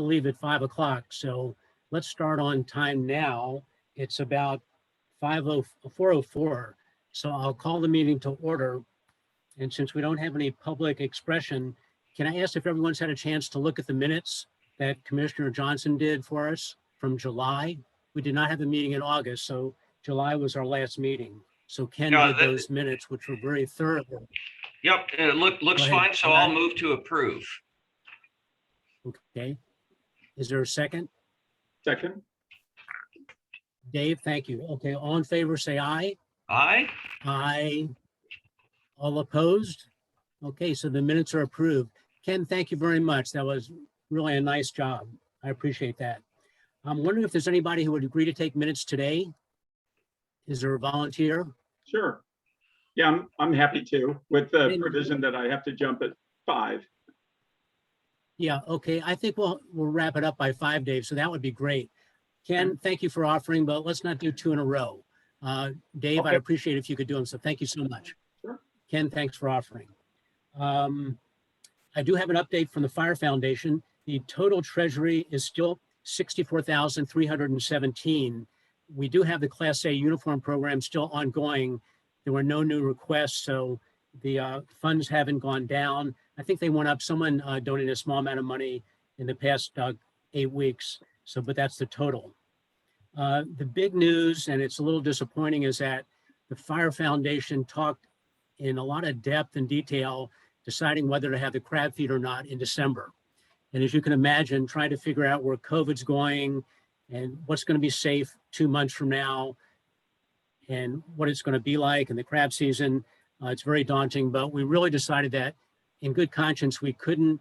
leave at 5 o'clock. So let's start on time now. It's about 4:04. So I'll call the meeting to order. And since we don't have any public expression, can I ask if everyone's had a chance to look at the minutes that Commissioner Johnson did for us from July? We did not have a meeting in August, so July was our last meeting. So Ken did those minutes, which were very thorough. Yep, it looks fine, so I'll move to approve. Okay. Is there a second? Second. Dave, thank you. Okay, all in favor, say aye. Aye. Aye. All opposed? Okay, so the minutes are approved. Ken, thank you very much. That was really a nice job. I appreciate that. I'm wondering if there's anybody who would agree to take minutes today. Is there a volunteer? Sure. Yeah, I'm happy to, with the provision that I have to jump at 5. Yeah, okay. I think we'll wrap it up by 5, Dave, so that would be great. Ken, thank you for offering, but let's not do 2 in a row. Dave, Okay. I'd appreciate if you could do them, so thank you so much. Sure. Ken, thanks for offering. I do have an update from the Fire Foundation. The total treasury is still $64,317. We do have the Class A uniform program still ongoing. There were no new requests, so the funds haven't gone down. I think they went up. Someone donated a small amount of money in the past 8 weeks. So, but that's the total. The big news, and it's a little disappointing, is that the Fire Foundation talked in a lot of depth and detail, deciding whether to have the crab feed or not in December. And as you can imagine, trying to figure out where COVID's going and what's going to be safe 2 months from now and what it's going to be like in the crab season, it's very daunting, but we really decided that in good conscience, we couldn't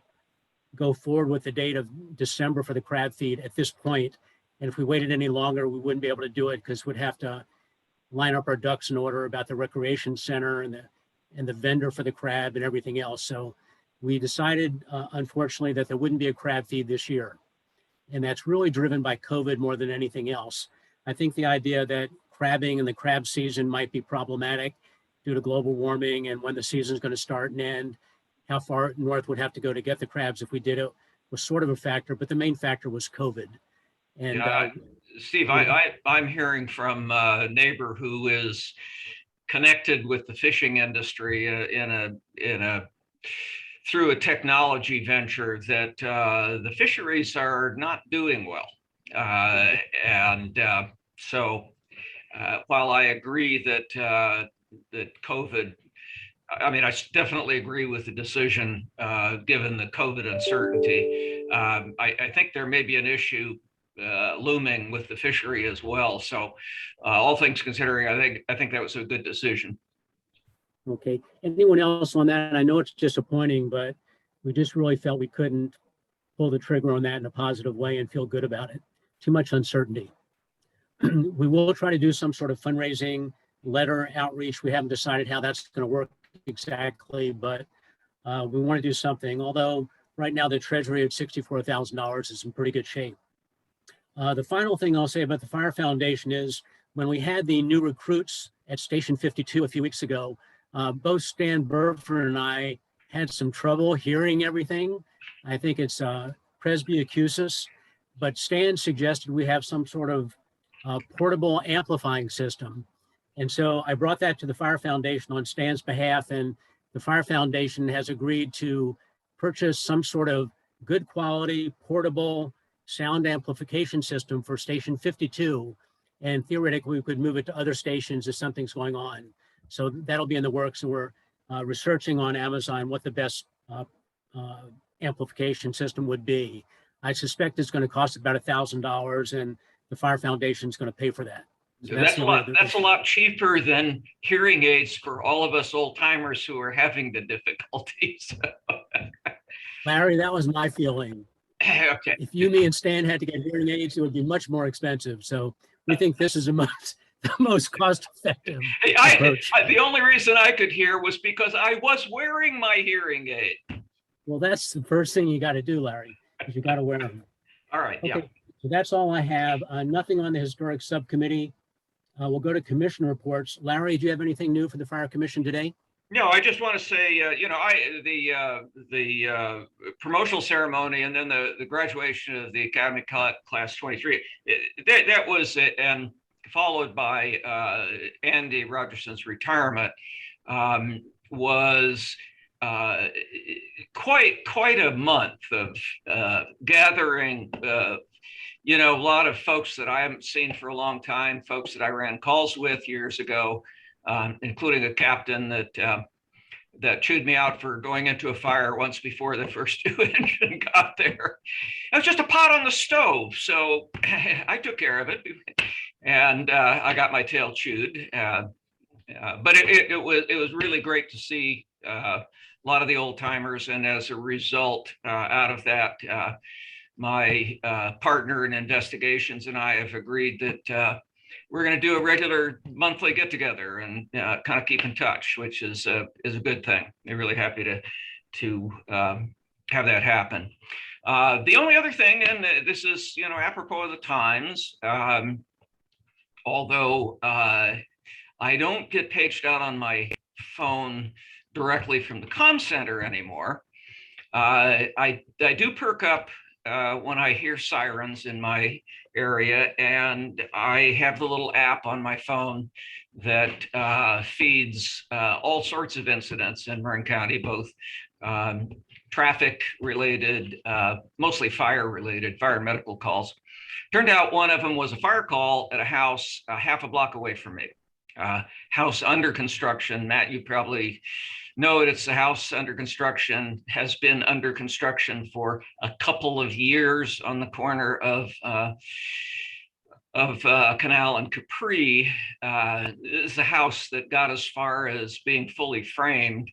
go forward with the date of December for the crab feed at this point. And if we waited any longer, we wouldn't be able to do it because we'd have to line up our ducks in order about the recreation center and the vendor for the crab and everything else. So we decided, unfortunately, that there wouldn't be a crab feed this year. And that's really driven by COVID more than anything else. I think the idea that crabbing and the crab season might be problematic due to global warming and when the season's going to start and end, how far north would have to go to get the crabs if we did it, was sort of a factor, but the main factor was COVID. And Steve, I'm hearing from a neighbor who is connected with the fishing industry through a technology venture that the fisheries are not doing well. So while I agree that COVID, I mean, I definitely agree with the decision given the COVID uncertainty. I think there may be an issue looming with the fishery as well. So all things considering, I think that was a good decision. Okay. Anyone else on that? I know it's disappointing, but we just really felt we couldn't pull the trigger on that in a positive way and feel good about it. Too much uncertainty. We will try to do some sort of fundraising, letter outreach. We haven't decided how that's going to work exactly, but we want to do something. Although right now the treasury at $64,000 is in pretty good shape. The final thing I'll say about the Fire Foundation is when we had the new recruits at Station 52 a few weeks ago, both Stan Burford and I had some trouble hearing everything. I think it's presbyacusis, but Stan suggested we have some sort of portable amplifying system. And so I brought that to the Fire Foundation on Stan's behalf, and the Fire Foundation has agreed to purchase some sort of good quality portable sound amplification system for Station 52. And theoretically, we could move it to other stations if something's going on. So that'll be in the works, and we're researching on Amazon what the best amplification system would be. I suspect it's going to cost about $1,000, and the Fire Foundation is going to pay for that. So that's a lot cheaper than hearing aids for all of us old timers who are having the difficulties. Larry, that was my feeling. Okay. If you, me, and Stan had to get hearing aids, it would be much more expensive. So we think this is the most cost-effective approach. The only reason I could hear was because I was wearing my hearing aid. Well, that's the first thing you got to do, Larry, is you got to wear them. All right. Okay. Yeah. So that's all I have. Nothing on the historic subcommittee. We'll go to commission reports. Larry, do you have anything new for the Fire Commission today? No, I just want to say, the promotional ceremony and then the graduation of the Academy Class 23, that was it, and followed by Andy Rogerson's retirement, was quite a month of gathering. A lot of folks that I haven't seen for a long time, folks that I ran calls with years ago, including a captain that chewed me out for going into a fire once before the first two engine got there. It was just a pot on the stove, so I took care of it, and I got my tail chewed. But it was really great to see a lot of the old timers, and as a result, out of that, my partner in investigations and I have agreed that we're going to do a regular monthly get together and kind of keep in touch, which is a good thing. They're really happy to have that happen. The only other thing, and this is apropos of the times, although I don't get paged out on my phone directly from the comm center anymore, I do perk up when I hear sirens in my area, and I have the little app on my phone that feeds all sorts of incidents in Marin County, both traffic related, mostly fire related, fire and medical calls. Turned out one of them was a fire call at a house half a block away from me. House under construction. Matt, you probably know it. It's a house under construction, has been under construction for a couple of years on the corner of Canal and Capri. This is a house that got as far as being fully framed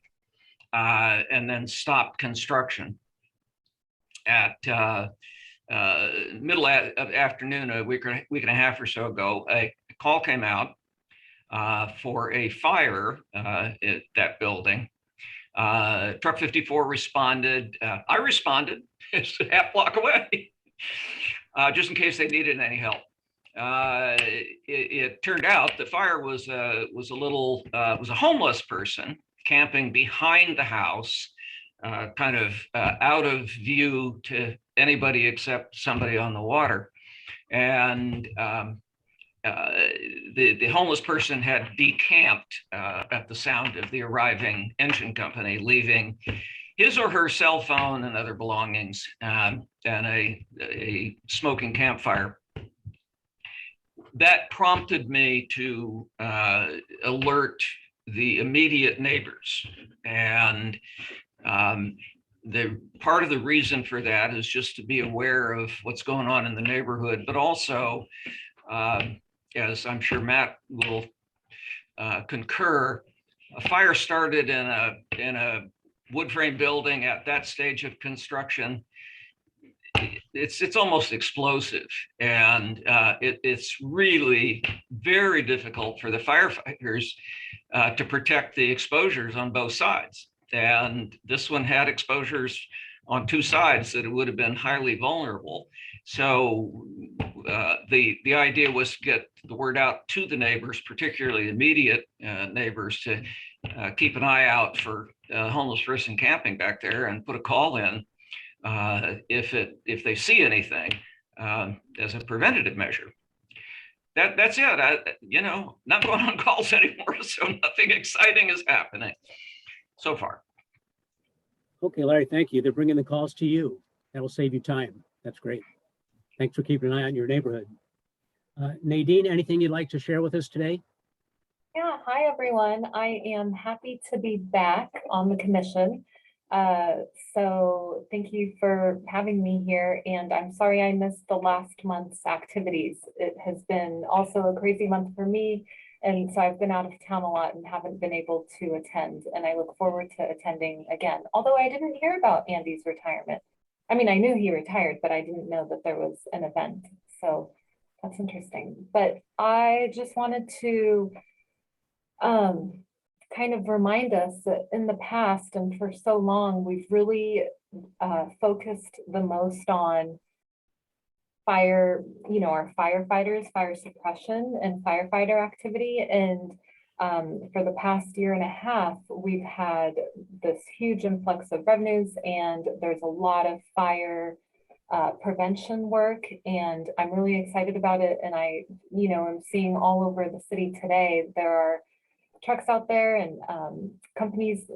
and then stopped construction. At middle of afternoon, a week and a half or so ago, a call came out for a fire at that building. Truck 54 responded. I responded. It's a half block away, just in case they needed any help. It turned out the fire was a homeless person camping behind the house, kind of out of view to anybody except somebody on the water, and the homeless person had decamped at the sound of the arriving engine company, leaving his or her cell phone and other belongings and a smoking campfire. That prompted me to alert the immediate neighbors. And the part of the reason for that is just to be aware of what's going on in the neighborhood, but also, as I'm sure Matt will concur, a fire started in a wood frame building at that stage of construction. It's almost explosive, and it's really very difficult for the firefighters to protect the exposures on both sides. And this one had exposures on two sides that it would have been highly vulnerable. So the idea was to get the word out to the neighbors, particularly immediate neighbors, to keep an eye out for a homeless person camping back there and put a call in if they see anything as a preventative measure. That's it. Not going on calls anymore, so nothing exciting is happening so far. Okay, Larry, thank you. They're bringing the calls to you. That'll save you time. That's great. Thanks for keeping an eye on your neighborhood. Nadine, anything you'd like to share with us today? Yeah, hi everyone. I am happy to be back on the commission. So thank you for having me here, and I'm sorry I missed the last month's activities. It has been also a crazy month for me, and so I've been out of town a lot and haven't been able to attend, and I look forward to attending again. Although I didn't hear about Andy's retirement. I mean, I knew he retired, but I didn't know that there was an event. So that's interesting. But I just wanted to kind of remind us that in the past and for so long, we've really focused the most on fire, our firefighters, fire suppression and firefighter activity. And For the past year and a half, we've had this huge influx of revenues, and there's a lot of fire prevention work, and I'm really excited about it. And I'm seeing all over the city today, there are trucks out there and companies,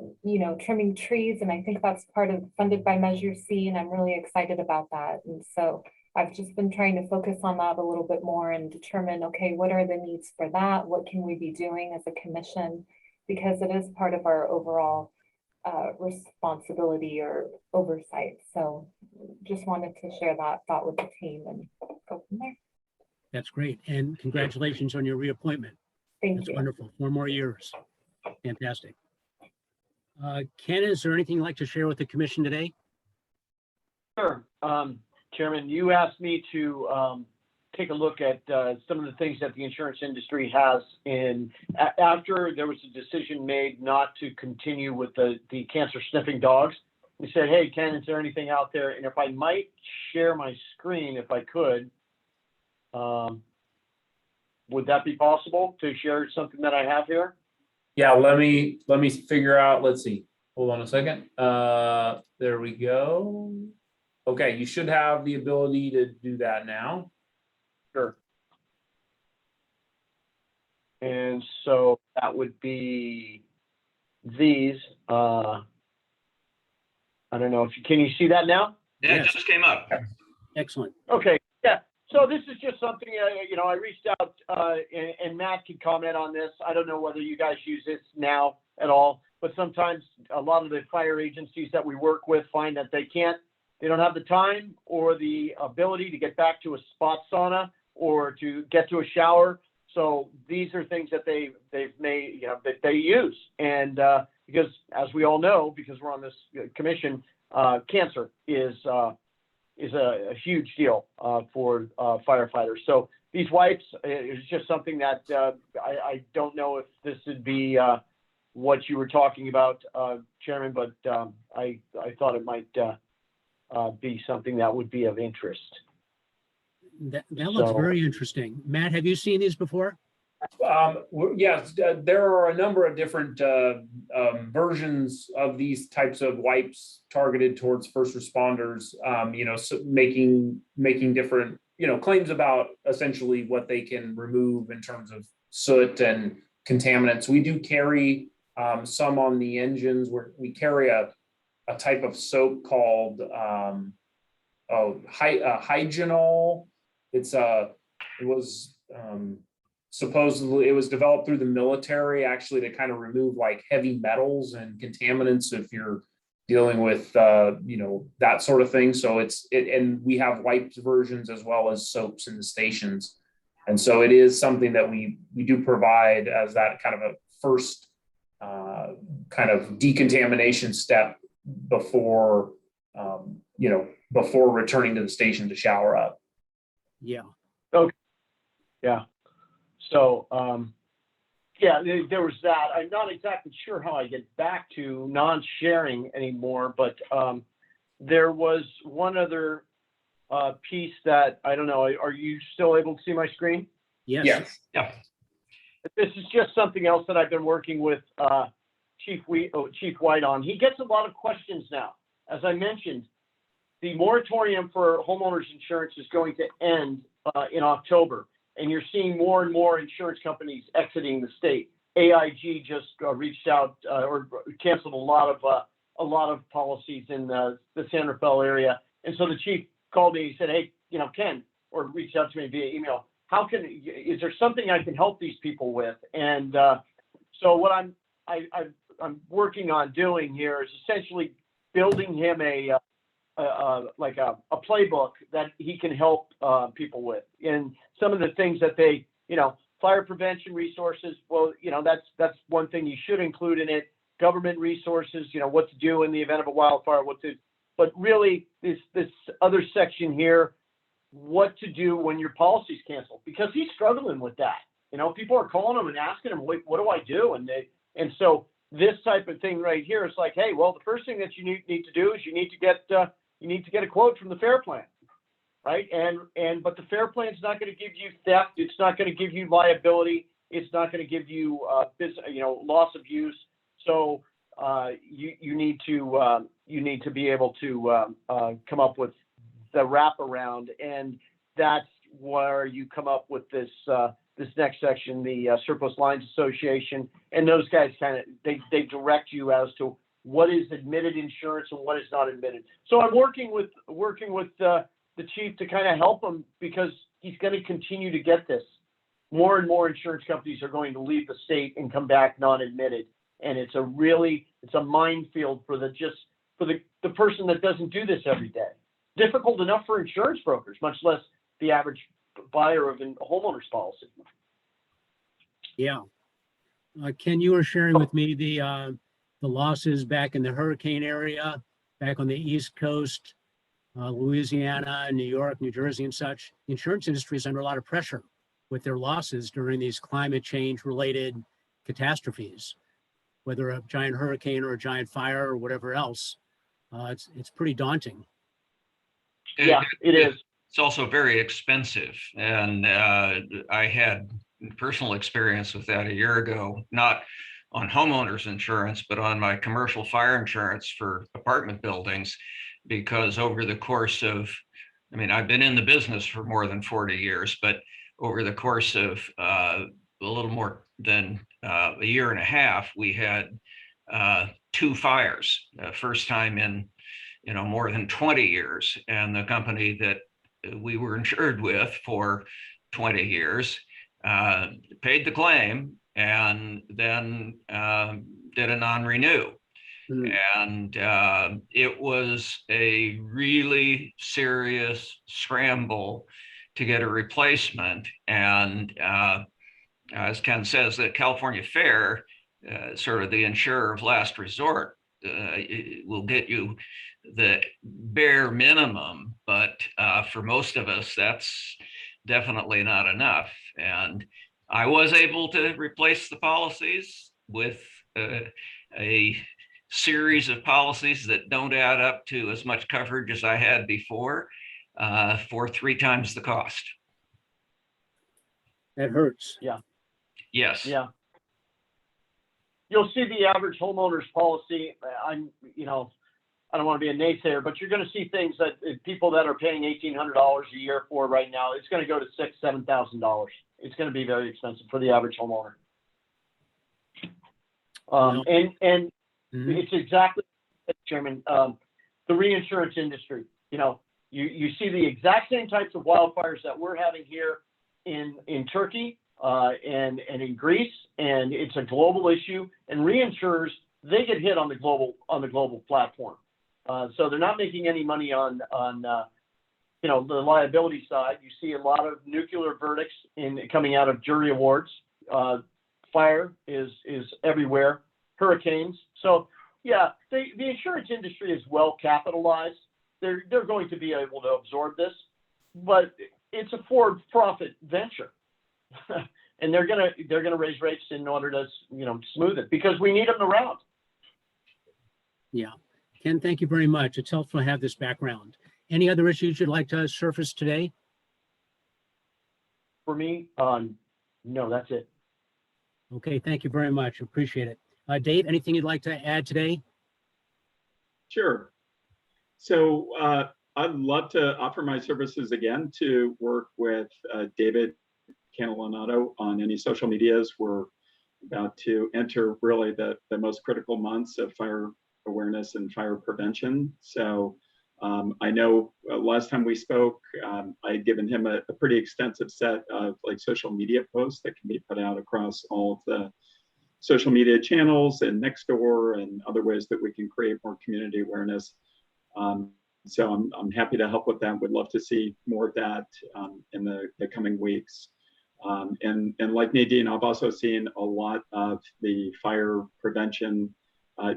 trimming trees. And I think that's funded by Measure C, and I'm really excited about that. And so I've just been trying to focus on that a little bit more and determine, okay, what are the needs for that? What can we be doing as a commission? Because it is part of our overall responsibility or oversight. So just wanted to share that thought with the team and go from there. That's great. And congratulations on your reappointment. Thank That's you. wonderful. 4 more years. Fantastic. Ken, is there anything you'd like to share with the commission today? Sure. Chairman, you asked me to take a look at some of the things that the insurance industry has after there was a decision made not to continue with the cancer sniffing dogs. We said, hey, Ken, is there anything out there? And if I might share my screen, if I could, would that be possible to share something that I have here? Yeah, let me figure out, let's see. Hold on a second. There we go. Okay, you should have the ability to do that now. Sure. And so that would be these. I don't know if can you see that now? Yeah, Yes. it just came up. Excellent. Okay, yeah. So this is just something, I reached out and Matt could comment on this. I don't know whether you guys use this now at all, but sometimes a lot of the fire agencies that we work with find that they don't have the time or the ability to get back to a spot sauna or to get to a shower. So these are things that they've made, that they use. And because as we all know, because we're on this commission, cancer is a huge deal for firefighters. So these wipes is just something that I don't know if this would be what you were talking about, Chairman, but I thought it might be something that would be of interest. That looks very interesting. Matt, have you seen these before? Yes, there are a number of different versions of these types of wipes targeted towards first responders, so making different, claims about essentially what they can remove in terms of soot and contaminants. We do carry some on the engines where we carry a type of soap called hydrogenol. Supposedly it was developed through the military actually to kind of remove like heavy metals and contaminants if you're dealing with that sort of thing. So and we have wiped versions as well as soaps in the stations. And so it is something that we do provide as that kind of a first kind of decontamination step before returning to the station to shower up. Yeah. Okay. Yeah. So, there was that. I'm not exactly sure how I get back to non-sharing anymore, but there was one other piece that, I don't know, are you still able to see my screen? Yes. Yes. Yeah. This is just something else that I've been working with Chief White on. He gets a lot of questions now. As I mentioned, the moratorium for homeowners insurance is going to end in October. And you're seeing more and more insurance companies exiting the state. AIG just reached out or canceled a lot of policies in the San Rafael area. And so the chief called me. He said, "Hey, Ken," or reached out to me via email. Is there something I can help these people with? And so what I'm working on doing here is essentially building him a playbook that he can help people with. And some of the things that they, fire prevention resources, well, that's one thing you should include in it. Government resources, what to do in the event of a wildfire, but really this other section here, what to do when your policy's canceled, because he's struggling with that. People are calling him and asking him, what do I do? And so this type of thing right here is like, hey, well, the first thing that you need to do is you need to get a quote from the FAIR Plan, right? But the FAIR Plan is not going to give you theft. It's not going to give you liability. It's not going to give you loss of use. So you need to be able to come up with the wraparound, and that's where you come up with this next section, the Surplus Lines Association, and those guys they direct you as to what is admitted insurance and what is not admitted. So I'm working with the chief to kind of help him, because he's going to continue to get this. More and more insurance companies are going to leave the state and come back non-admitted, and it's a minefield for the person that doesn't do this every day. Difficult enough for insurance brokers, much less the average buyer of a homeowner's policy. Yeah. Ken, you were sharing with me the losses back in the hurricane area, back on the East Coast, Louisiana, New York, New Jersey, and such. The insurance industry is under a lot of pressure with their losses during these climate change related catastrophes, whether a giant hurricane or a giant fire or whatever else. It's pretty daunting. Yeah, it is. It's also very expensive. And I had personal experience with that a year ago, not on homeowners insurance, but on my commercial fire insurance for apartment buildings, because over the course of, I've been in the business for more than 40 years, but over the course of a little more than a year and a half, we had 2 fires, first time in more than 20 years. And the company that we were insured with for 20 years paid the claim and then did a non-renew. And it was a really serious scramble to get a replacement. And as Ken says, the California Fair, sort of the insurer of last resort, will get you the bare minimum, but for most of us, that's definitely not enough. And I was able to replace the policies with a series of policies that don't add up to as much coverage as I had before, for 3 times the cost. That hurts. Yeah. Yes. Yeah. You'll see the average homeowner's policy. I don't want to be a naysayer, but you're going to see things that people that are paying $1,800 a year for right now, it's going to go to $6,000, $7,000. It's going to be very expensive for the average homeowner. And it's exactly, Chairman, the reinsurance industry. You see the exact same types of wildfires that we're having here in Turkey and in Greece, and it's a global issue. And reinsurers, they get hit on the global platform. So they're not making any money on the liability side. You see a lot of nuclear verdicts coming out of jury awards. Fire is everywhere. Hurricanes. So yeah, the insurance industry is well capitalized. They're going to be able to absorb this, but it's a for-profit venture, and they're gonna raise rates in order to smooth it, because we need them around. Yeah. Ken, thank you very much. It's helpful to have this background. Any other issues you'd like to surface today? For me, no, that's it. Okay, thank you very much. Appreciate it. Dave, anything you'd like to add today? Sure. So I'd love to offer my services again to work with David Cantelanato on any social medias. We're about to enter really the most critical months of fire awareness and fire prevention. So I know last time we spoke, I had given him a pretty extensive set of social media posts that can be put out across all of the social media channels and Nextdoor and other ways that we can create more community awareness. So I'm happy to help with that. Would love to see more of that in the coming weeks. And like Nadine, I've also seen a lot of the fire prevention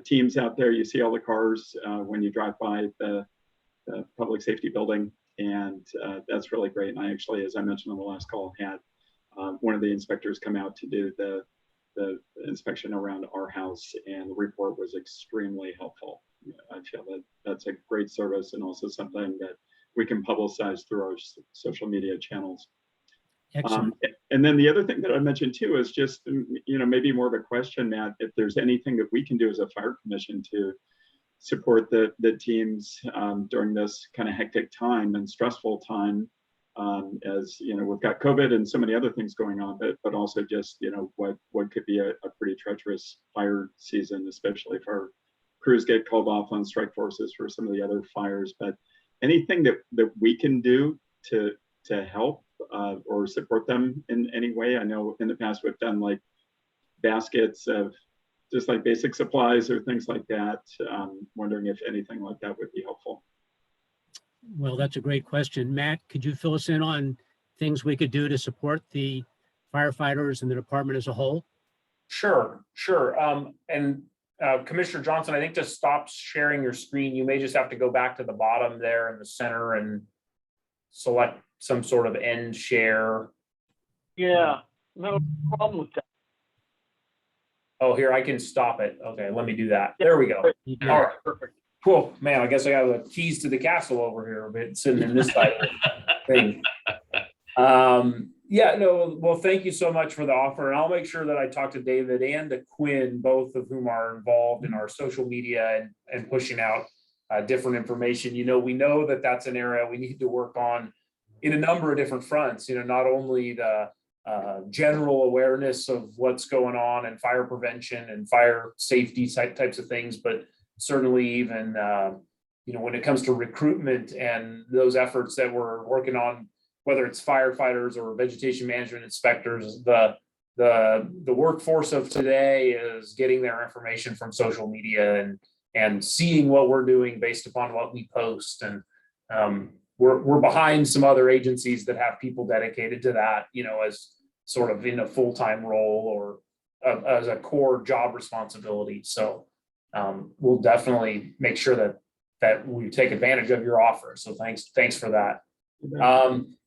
teams out there. You see all the cars when you drive by the public safety building, and that's really great. And I actually, as I mentioned on the last call, had one of the inspectors come out to do the inspection around our house, and the report was extremely helpful. I feel that that's a great service, and also something that we can publicize through our social media channels. Excellent. And then the other thing that I mentioned too is just, maybe more of a question, Matt, if there's anything that we can do as a fire commission to support the teams during this kind of hectic time and stressful time, as we've got COVID and so many other things going on, but also just what could be a pretty treacherous fire season, especially if our crews get called off on strike forces for some of the other fires. But anything that we can do to help or support them in any way. I know in the past we've done like baskets of just like basic supplies or things like that. Wondering if anything like that would be helpful. Well, that's a great question. Matt, could you fill us in on things we could do to support the firefighters and the department as a whole? Sure. And Commissioner Johnson, I think to stop sharing your screen, you may just have to go back to the bottom there in the center and select some sort of end share. Yeah, no problem with that. Oh, here, I can stop it. Okay, let me do that. There we go. You did. All right, Perfect. cool. Man, I guess I got the keys to the castle over here, but sitting in this side of the thing. Yeah, no, well, thank you so much for the offer. And I'll make sure that I talk to David and to Quinn, both of whom are involved in our social media and pushing out different information. We know that that's an area we need to work on in a number of different fronts, not only the general awareness of what's going on and fire prevention and fire safety types of things, but certainly even, when it comes to recruitment and those efforts that we're working on, whether it's firefighters or vegetation management inspectors, the workforce of today is getting their information from social media and seeing what we're doing based upon what we post. And we're behind some other agencies that have people dedicated to that, as sort of in a full-time role or as a core job responsibility. So we'll definitely make sure that we take advantage of your offer. So thanks for that.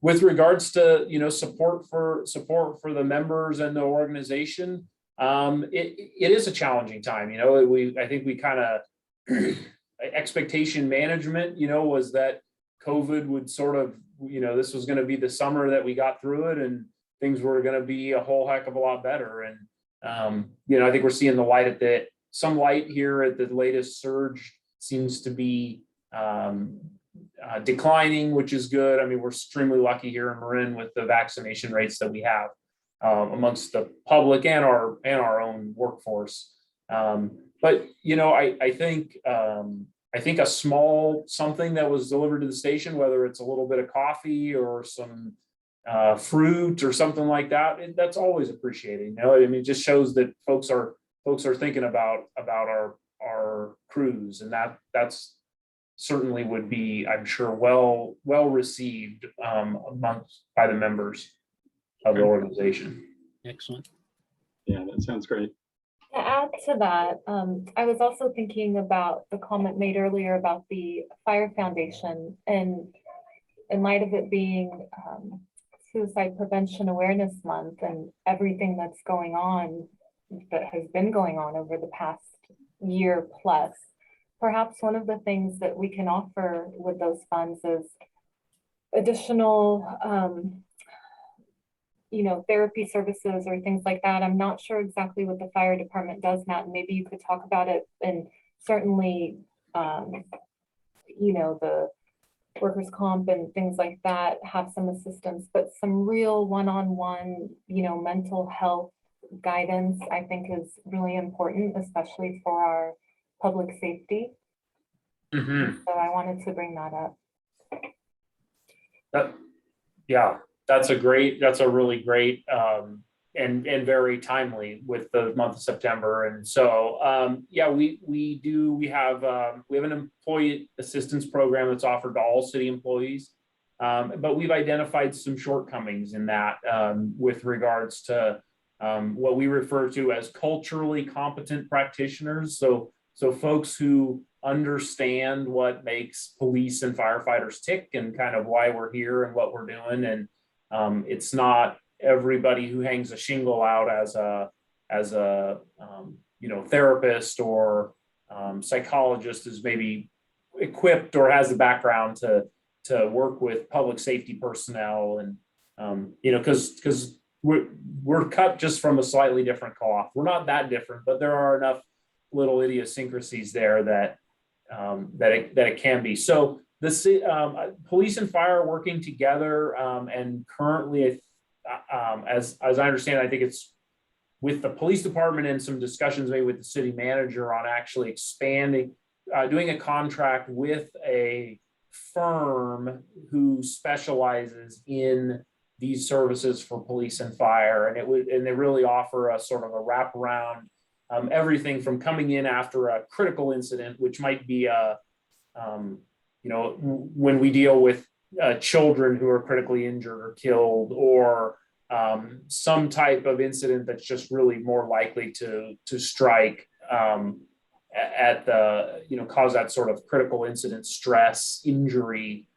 With regards to support for the members and the organization, it is a challenging time. I think we kind of expectation management was that COVID would sort of this was going to be the summer that we got through it and things were going to be a whole heck of a lot better. And I think we're seeing some light here at the latest surge seems to be declining, which is good. I mean, we're extremely lucky here in Marin with the vaccination rates that we have amongst the public and our own workforce. But I think a small something that was delivered to the station, whether it's a little bit of coffee or some fruit or something like that, that's always appreciated. It just shows that folks are thinking about our crews, and that's certainly would be, I'm sure, well received by the members of the organization. Excellent. Yeah, that sounds great. To add to that, I was also thinking about the comment made earlier about the Fire Foundation, and in light of it being Suicide Prevention Awareness Month and everything that's going on, that has been going on over the past year plus, perhaps one of the things that we can offer with those funds is additional therapy services or things like that. I'm not sure exactly what the fire department does, Matt, and maybe you could talk about it. And certainly, the workers' comp and things like that have some assistance, but some real one-on-one, mental health guidance, I think, is really important, especially for our public safety. Mm-hmm. So I wanted to bring that up. That's a really great and very timely with the month of September. And so we have an employee assistance program that's offered to all city employees, but we've identified some shortcomings in that with regards to what we refer to as culturally competent practitioners. So folks who understand what makes police and firefighters tick and kind of why we're here and what we're doing. And it's not everybody who hangs a shingle out as a therapist or psychologist is maybe equipped or has the background to work with public safety personnel. And Because we're cut just from a slightly different cloth. We're not that different, but there are enough little idiosyncrasies there that it can be. So the police and fire are working together, and currently, as I understand, I think it's with the police department and some discussions made with the city manager on actually expanding, doing a contract with a firm who specializes in these services for police and fire, and they really offer a sort of a wraparound, everything from coming in after a critical incident, which might be when we deal with children who are critically injured or killed, or some type of incident that's just really more likely to strike at the, cause that sort of critical incident stress injury.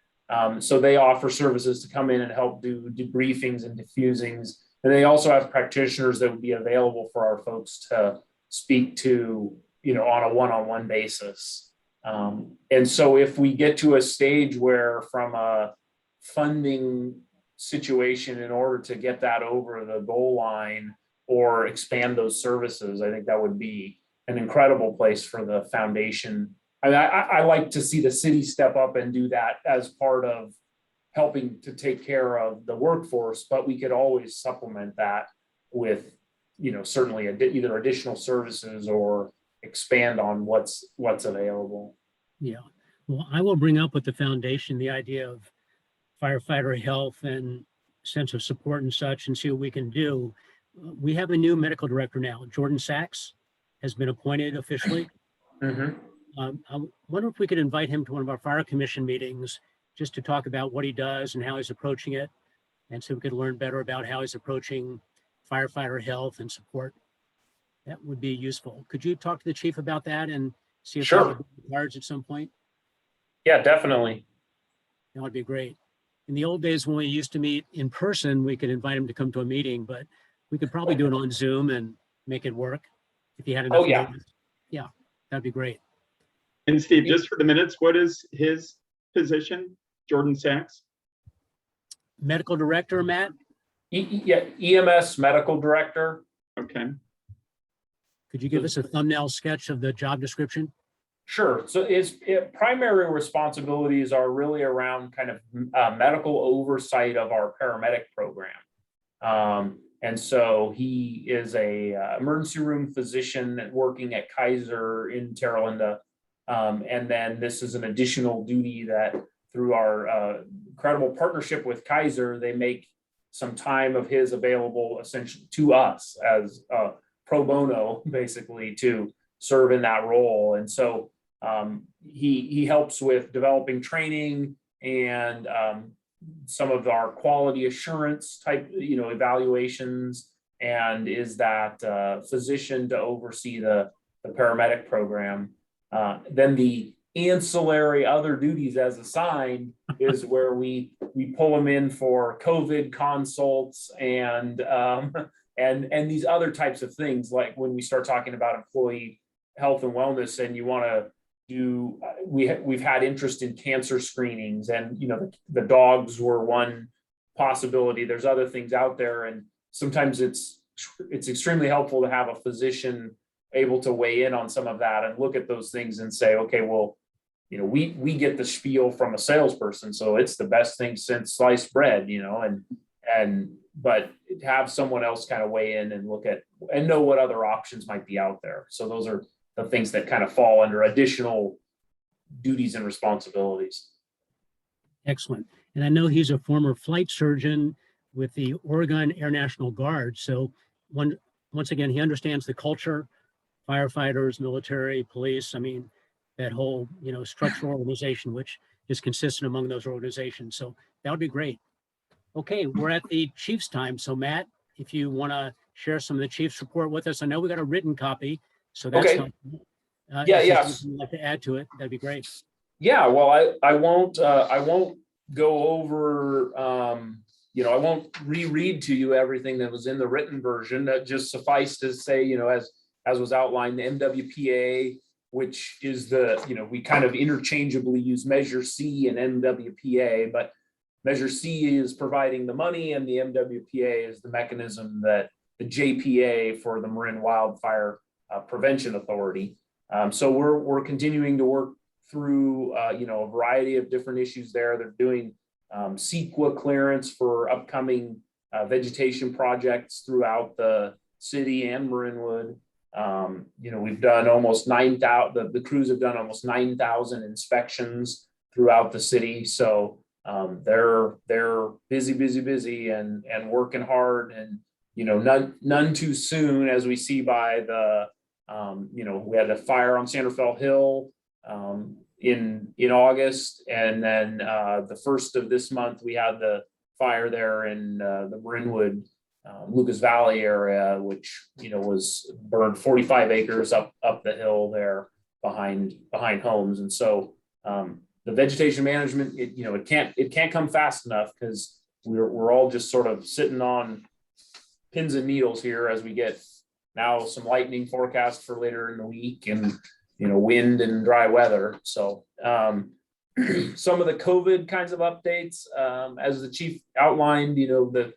So they offer services to come in and help do debriefings and diffusings. And they also have practitioners that would be available for our folks to speak to, on a one-on-one basis. And so if we get to a stage where, from a funding situation, in order to get that over the goal line or expand those services, I think that would be an incredible place for the foundation. I like to see the city step up and do that as part of helping to take care of the workforce, but we could always supplement that with, certainly either additional services or expand on what's available. Yeah. Well, I will bring up with the foundation the idea of firefighter health and sense of support and such, and see what we can do. We have a new medical director now. Jordan Sachs has been appointed officially. Mm-hmm. I wonder if we could invite him to one of our fire commission meetings just to talk about what he does and how he's approaching it, and so we could learn better about how he's approaching firefighter health and support. That would be useful. Could you talk to the chief about that and see if Sure. that would be in the cards at some point? Yeah, definitely. That would be great. In the old days when we used to meet in person, we could invite him to come to a meeting, but we could probably do it on Zoom and make it work if he had enough yeah. notice. Yeah, that'd be great. And Steve, just for the minutes, what is his position, Jordan Sachs? Medical director, Matt, EMS medical director. Okay. could you give us a thumbnail sketch of the job description? Sure. So his primary responsibilities are really around kind of medical oversight of our paramedic program. And so he is a emergency room physician working at Kaiser in Terra Linda. And then this is an additional duty that, through our incredible partnership with Kaiser, they make some time of his available essentially to us as pro bono, basically, to serve in that role. And so he helps with developing training and some of our quality assurance type, evaluations, and is that physician to oversee the paramedic program. Then the ancillary other duties as assigned is where we pull them in for COVID consults and these other types of things, like when we start talking about employee health and wellness, and you want to do, we've had interest in cancer screenings, and the dogs were one possibility. There's other things out there, and sometimes it's extremely helpful to have a physician able to weigh in on some of that and look at those things and say, okay, well, we get the spiel from a salesperson, so it's the best thing since sliced bread, but have someone else kind of weigh in and look at and know what other options might be out there. So those are the things that kind of fall under additional duties and responsibilities. Excellent. And I know he's a former flight surgeon with the Oregon Air National Guard. So once again, he understands the culture, firefighters, military, police. I mean, that whole, structural organization, which is consistent among those organizations. So that would be great. Okay, we're at the Chief's time. So Matt, if you want to share some of the Chief's report with us, I know we got a written copy, so that's Okay. helpful. Yeah, if yeah. there's something you'd like to add to it, that'd be great. Yeah, well, I won't go over, I won't reread to you everything that was in the written version. That just suffice to say, as was outlined, the MWPA, which is we kind of interchangeably use Measure C and MWPA, but Measure C is providing the money, and the MWPA is the mechanism that the JPA for the Marin Wildfire Prevention Authority. So we're continuing to work through a variety of different issues there. They're doing CEQA clearance for upcoming vegetation projects throughout the city and Marinwood. We've done almost 9,000. The crews have done almost 9,000 inspections throughout the city. So they're busy and working hard, and none too soon, as we see by the we had a fire on Santa Fe Hill in August, and then the first of this month we had the fire there in the Marinwood Lucas Valley area, which was burned 45 acres up the hill there behind homes. And so the vegetation management, it can't come fast enough, because we're all just sort of sitting on pins and needles here as we get now some lightning forecast for later in the week, and wind and dry weather. So some of the COVID kinds of updates, as the chief outlined, the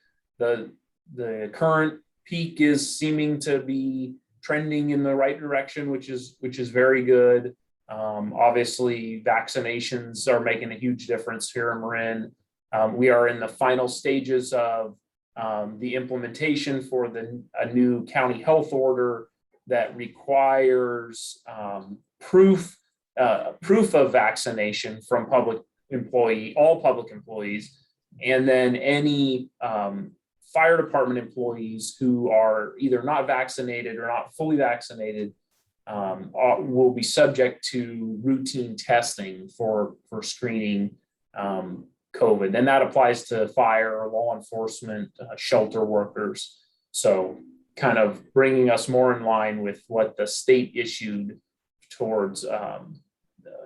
current peak is seeming to be trending in the right direction, which is very good. Obviously, vaccinations are making a huge difference here in Marin. We are in the final stages of the implementation for a new county health order that requires proof of vaccination from all public employees, and then any fire department employees who are either not vaccinated or not fully vaccinated will be subject to routine testing for screening COVID. And that applies to fire, law enforcement, shelter workers. So kind of bringing us more in line with what the state issued towards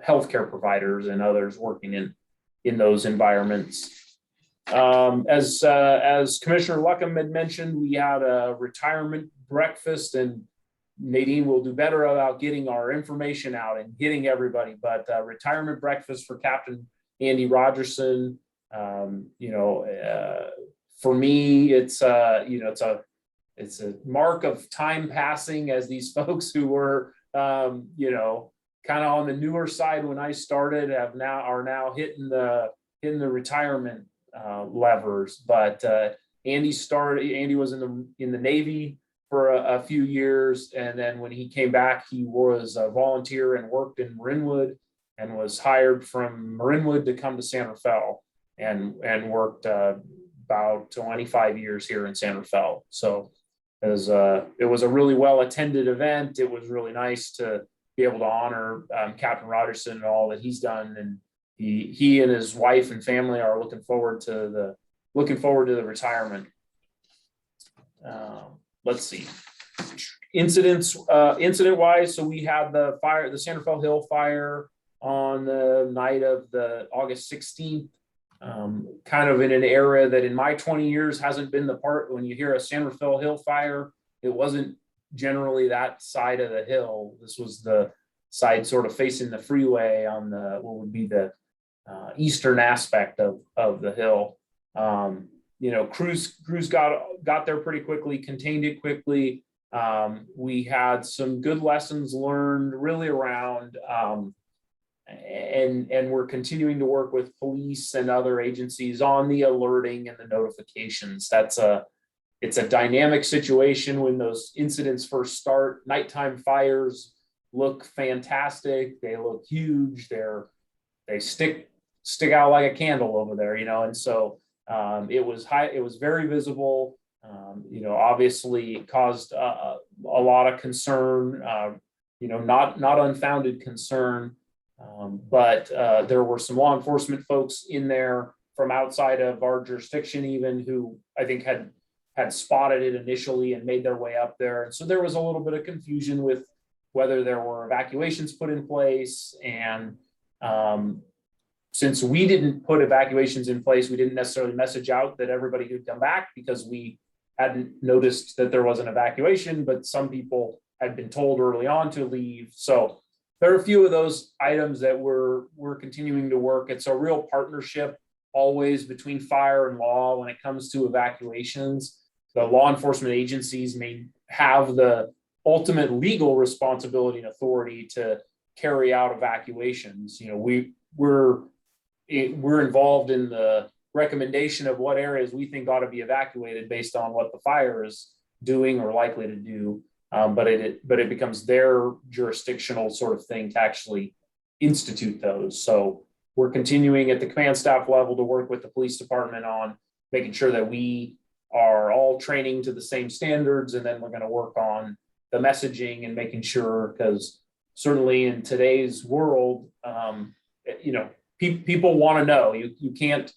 healthcare providers and others working in those environments. As Commissioner Luckham had mentioned, we had a retirement breakfast, and Nadine will do better about getting our information out and getting everybody, but retirement breakfast for Captain Andy Rogerson. For me, it's a mark of time passing, as these folks who were kind of on the newer side when I started are now hitting the retirement levers. But Andy was in the Navy for a few years, and then when he came back, he was a volunteer and worked in Marinwood, and was hired from Marinwood to come to Santa Fe, and worked about 25 years here in Santa Fe. So it was a really well attended event. It was really nice to be able to honor Captain Rogerson and all that he's done, and he and his wife and family are looking forward to the retirement. Let's see, incident wise. So we had the Santa Fe Hill fire on the night of the August 16th, kind of in an area that in my 20 years hasn't been the part. When you hear a Santa Fe Hill fire, it wasn't generally that side of the hill. This was the side sort of facing the freeway on what would be the eastern aspect of the hill. Crews got there pretty quickly, contained it quickly. We had some good lessons learned really around, and we're continuing to work with police and other agencies on the alerting and the notifications. It's a dynamic situation when those incidents first start. Nighttime fires look fantastic. They look huge. They stick out like a candle over there, and so it was very visible. Obviously it caused a lot of concern, not unfounded concern, but there were some law enforcement folks in there from outside of our jurisdiction, even, who I think had spotted it initially and made their way up there. And so there was a little bit of confusion with whether there were evacuations put in place. And since we didn't put evacuations in place, we didn't necessarily message out that everybody could come back, because we hadn't noticed that there was an evacuation, but some people had been told early on to leave. So there are a few of those items that we're continuing to work. It's a real partnership always between fire and law when it comes to evacuations. The law enforcement agencies may have the ultimate legal responsibility and authority to carry out evacuations. You know, we're involved in the recommendation of what areas we think ought to be evacuated based on what the fire is doing or likely to do. But it becomes their jurisdictional sort of thing to actually institute those. So we're continuing at the command staff level to work with the police department on making sure that we are all training to the same standards. And then we're going to work on the messaging and making sure, because certainly in today's world, you know, people want to know. You can't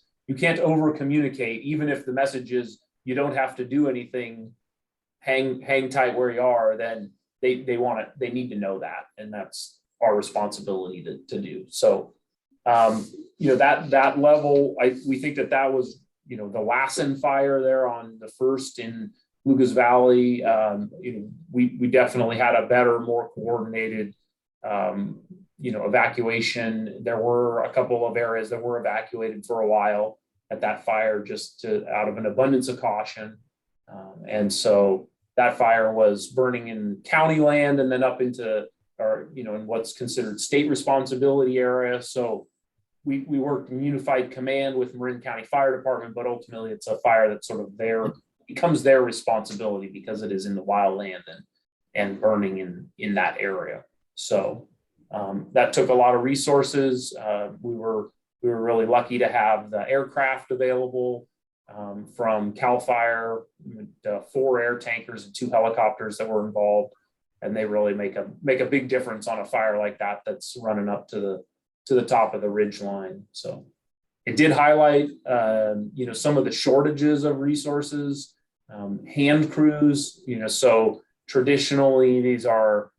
over communicate, even if the message is you don't have to do anything, hang tight where you are. Then they need to know that, and that's our responsibility to do. So, you know, that level, we think that was, you know, the Lassen fire there on the 1st in Lucas Valley. You know, we definitely had a better, more coordinated, you know, evacuation. There were a couple of areas that were evacuated for a while at that fire, just out of an abundance of caution. And so that fire was burning in county land and then up into, or, you know, in what's considered state responsibility area. So we worked in unified command with Marin County Fire Department, but ultimately it's a fire that's sort of becomes their responsibility because it is in the wild land and burning in that area. So that took a lot of resources. We were really lucky to have the aircraft available from CAL FIRE, 4 air tankers and 2 helicopters that were involved, and they really make a big difference on a fire like that that's running up to the top of the ridge line. So it did highlight, you know, some of the shortages of resources, hand crews, you know, so traditionally these are,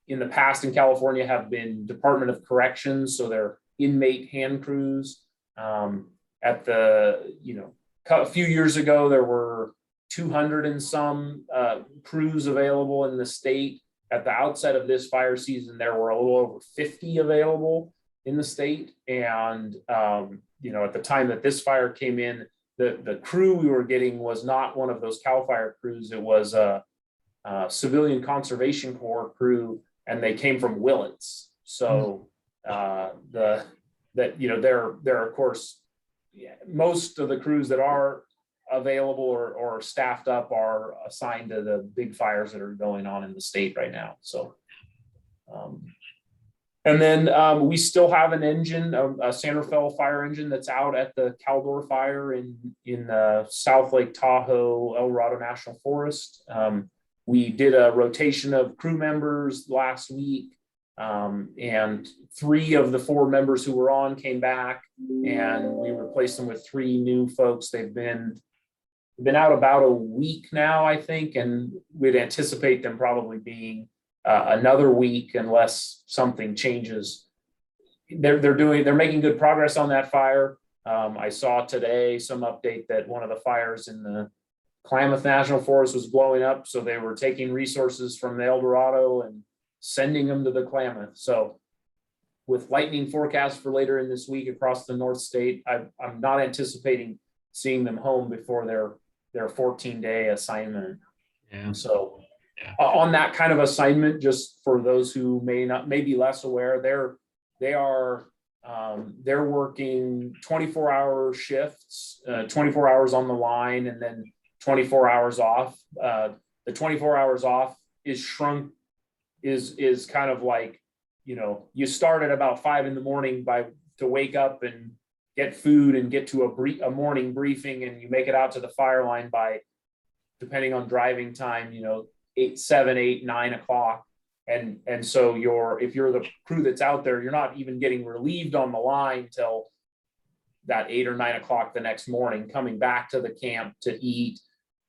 in the past in California have been Department of Corrections. So they're inmate hand crews. At the, you know, a few years ago, there were 200 and some crews available in the state. At the outset of this fire season, there were a little over 50 available in the state. And, you know, at the time that this fire came in, the crew we were getting was not one of those CAL FIRE crews. It was a Civilian Conservation Corps crew, and they came from Willits. So you know, they're of course, most of the crews that are available or staffed up are assigned to the big fires that are going on in the state right now. So, and then we still have an engine, a San Rafael fire engine that's out at the Caldor fire in South Lake Tahoe, El Dorado National Forest. We did a rotation of crew members last week, and 3 of the 4 members who were on came back, and we replaced them with 3 new folks. They've been out about a week now, I think, and we'd anticipate them probably being another week unless something changes. They're making good progress on that fire. I saw today some update that one of the fires in the Klamath National Forest was blowing up, so they were taking resources from the El Dorado and sending them to the Klamath. So with lightning forecasts for later in this week across the North State, I'm not anticipating seeing them home before their 14-day assignment. Yeah. So on that kind of assignment, just for those who may be less aware, they're working 24-hour shifts, 24 hours on the line, and then 24 hours off. The 24 hours off is shrunk, is kind of like, you know, you start at about 5 a.m. to wake up and get food and get to a morning briefing, and you make it out to the fire line by, depending on driving time, you know, 7, 8, 9 o'clock. And so if you're the crew that's out there, you're not even getting relieved on the line till that 8 or 9 o'clock the next morning, coming back to the camp to eat,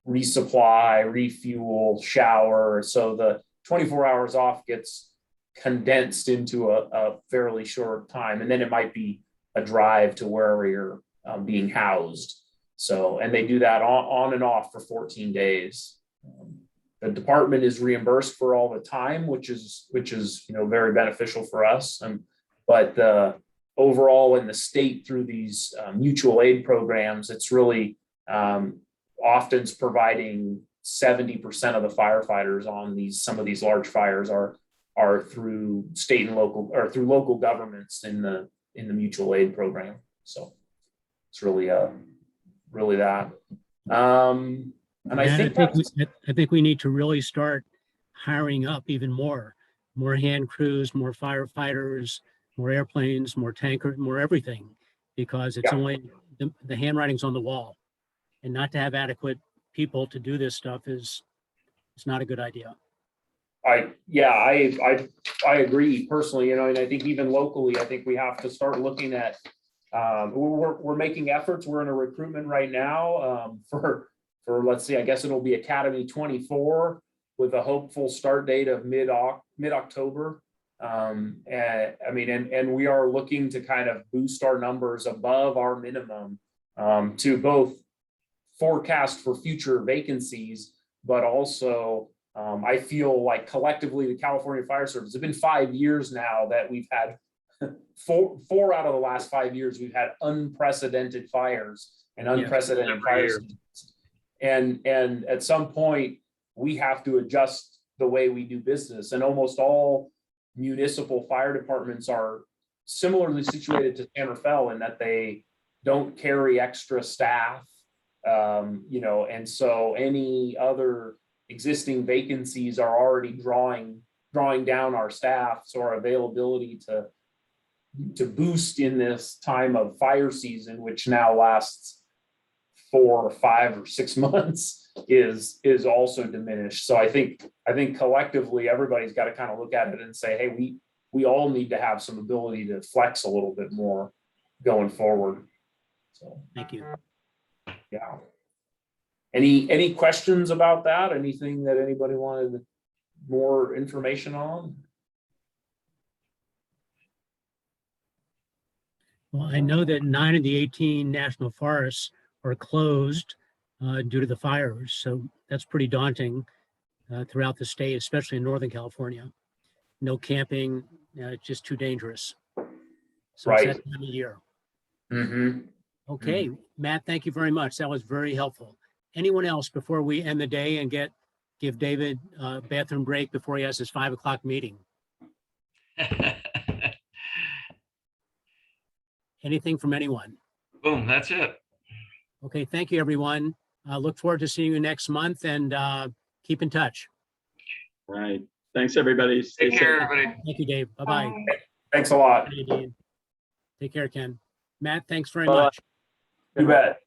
resupply, refuel, shower. So the 24 hours off gets condensed into a fairly short time. And then it might be a drive to wherever you're being housed. So, and they do that on and off for 14 days. The department is reimbursed for all the time, which is, you know, very beneficial for us. But the overall in the state through these mutual aid programs, it's really often providing 70% of the firefighters on some of these large fires are through state and local, or through local governments in the mutual aid program. So it's really that. And I think we need to really start hiring up even more hand crews, more firefighters, more airplanes, more tankers, more everything, because it's only the handwriting's on the wall, and not to have adequate people to do this stuff it's not a good idea. I agree personally, and I think even locally, I think we have to start looking at, we're making efforts. We're in a recruitment right now for let's see, I guess it'll be Academy 24 with a hopeful start date of mid-October. And we are looking to kind of boost our numbers above our minimum to both forecast for future vacancies, but also I feel like collectively the California Fire Service, it's been 5 years now that we've had four out of the last 5 years, we've had unprecedented fires and unprecedented fires. And at some point we have to adjust the way we do business, and almost all municipal fire departments are similarly situated to San Rafael in that they don't carry extra staff, and so any other existing vacancies are already drawing down our staff. So our availability to boost in this time of fire season, which now lasts 4 or 5 or 6 months, is also diminished. So I think collectively everybody's got to kind of look at it and say, hey, we all need to have some ability to flex a little bit more going forward. So Thank you. yeah. Any questions about that? Anything that anybody wanted more information on? Well, I know that 9 of the 18 national forests are closed due to the fires. So that's pretty daunting throughout the state, especially in Northern California. No camping, it's just too dangerous. So Right. it's that time of year. Mm-hmm. Okay, Matt, thank you very much. That was very helpful. Anyone else before we end the day and give David a bathroom break before he has his 5 o'clock meeting? Anything from anyone? Boom, that's it. Okay, thank you, everyone. Look forward to seeing you next month, and keep in touch. Right. Thanks, everybody. Stay Take care, safe. everybody. Thank you, Dave. Bye-bye. Bye. Thanks a lot. Take care, Ken. Matt, thanks very Bye. much. You bet.